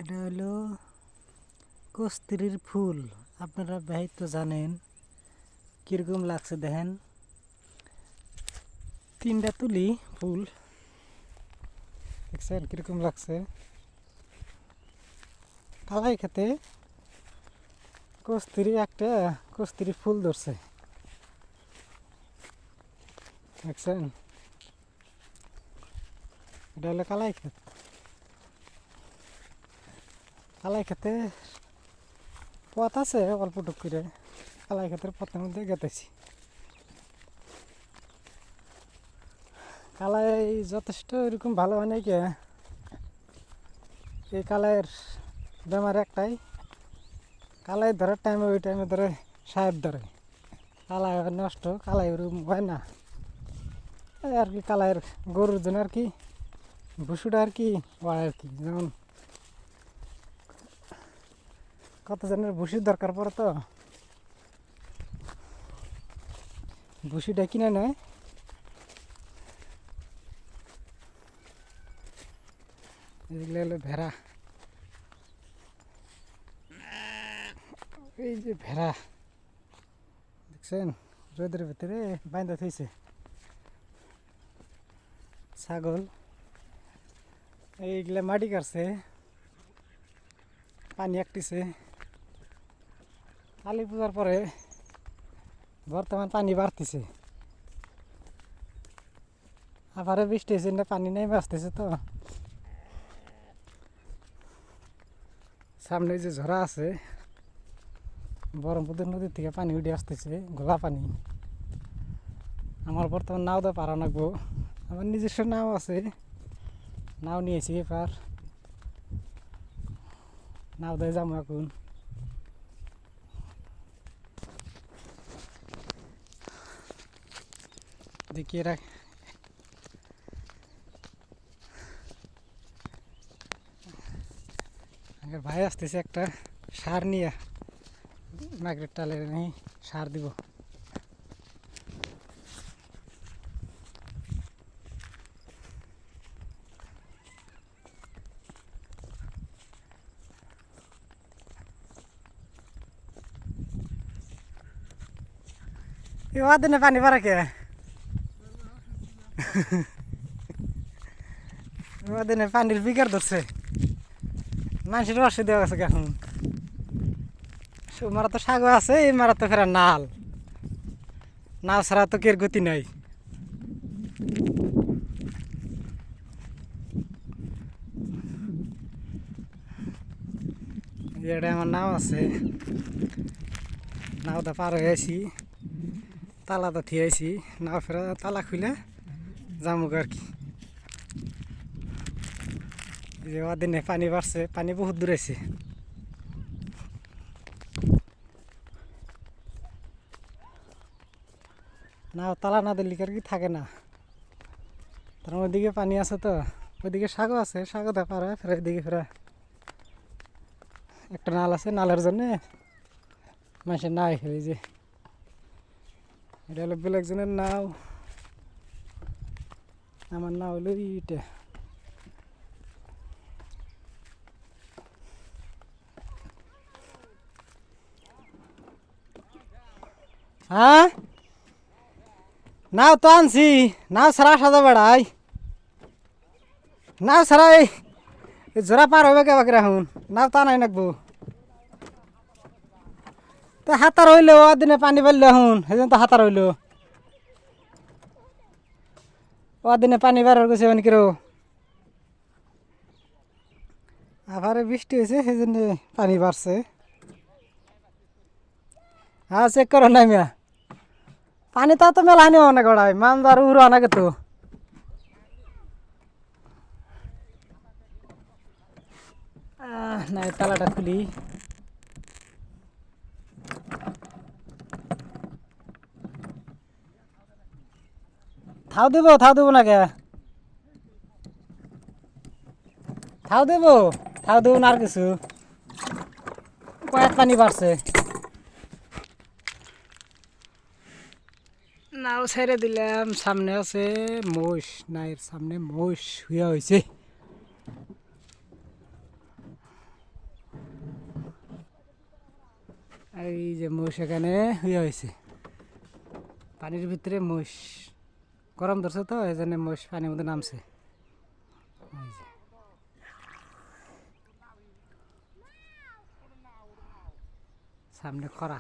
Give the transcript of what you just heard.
এটা হলো কস্তুরীর ফুল। আপনারা ভাই তো জানেন কীরকম লাগছে, দেখেন তিনটা তুলি ফুল, দেখছেন কীরকম লাগছে। কালাই খেতে কস্তুরী একটা কস্তুরী ফুল ধরছে, দেখছেন। এটা হলো কালাই ক্ষেত। কালাই খেতে পথ আছে অল্প টুক করে, কালাই ক্ষেতের পথের মধ্যে গেতেছি। কালাই যথেষ্ট এরকম ভালো হয় নাই কে, এই কালাইয়ের বেমার একটাই, কালাই ধরার টাইমে ওই টাইমে ধরে সাহেব ধরে, কালাই নষ্ট, কালাই ওরকম হয় না আর কি। কালাইয়ের গরুর জন্য আর কি ভুসুটা আর কি হয় আর কি, যেমন কত জনের ভুসির দরকার পড়ে, তো ভুসিটা কিনে নেয়। এগুলো হলো ভেড়া, এই যে ভেড়া দেখছেন রোদের ভিতরে বাইন্দা থইছে। ছাগল এইগুলা মাটি কাটছে, পানি একটিছে। কালী পূজার পরে বর্তমান পানি বাড়তেছে, আবার বৃষ্টি হয়েছে না, পানি নেই আসতেছে। তো সামনে যে ঝরা আছে, বরমপুদের নদীর থেকে পানি উঠে আসতেছে, গোলা পানি। আমার বর্তমান নাও তো পারা নাকবো, আমার নিজস্ব নাও আছে, নাও নিয়েছি এবার, নাও দিয়ে যাবো এখন। দেখি এরা আগের ভাই আসতেছে একটা সার নিয়ে, মাগরের টালে নেই সার দিব। দিনে পানি পারা কে দিনে পানির বিকার ধরছে, মানুষের অসুবিধা গেছে এখন। মারা তো সাগর আছে, এই মারা তো ফেরা নাল, নাও ছাড়া তো কের গতি নাই। এটা আমার নাও আছে, নাওটা পার হয়ে আছি, তালাটা ঠিয়েছি, নাও ফেরা তালা খুলে যামুক আর কি। যে দিনে পানি বাড়ছে, পানি বহুত দূর আছে। নাও তালা না দিলে আর কি থাকে না, তার ওইদিকে পানি আছে, তো ওইদিকে সাগর আছে, সাগরটা পার হয় ফেরা এদিকে ফেরা একটা নাল আছে, নালের জন্যে মানুষের নাই হয়ে যে। এটা হলো বেলেগজনের নাও, আমার নাও হলো ইটা। হ্যাঁ নাও তো আনছি, নাও সারা সাজা বেড়াই, নাও সারা এই জোড়া পার হবে কেবা করে এখন, নাও তা নাই নাকবো। তো হাতার হইলো দিনে পানি পারলো এখন, সেজন্য তো হাতার হইলো দিনে পানি বাড়ার গেছে মানে কিরো, আবার বৃষ্টি হয়েছে সেজন্য পানি বাড়ছে। হ্যাঁ চেক করো নাই মিয়া, পানি তো মেলা হানি অনেক গড়াই মান আর উড়ো অনেকে তো। না তালাটা খুলি, থাও দেবো না কে, থাও দেবো না আর কিছু, কয়েক পানি বাড়ছে। নাও ছেড়ে দিলাম, সামনে আছে মোষ, নাইয়ের সামনে মোষ শুয়ে হয়েছে। এই যে মোষ এখানে হইয়া হয়েছে পানির ভিতরে মোষ গরম ধরছে তো এই জন্য মোষ পানির মধ্যে নামছে এই যে সামনে খরা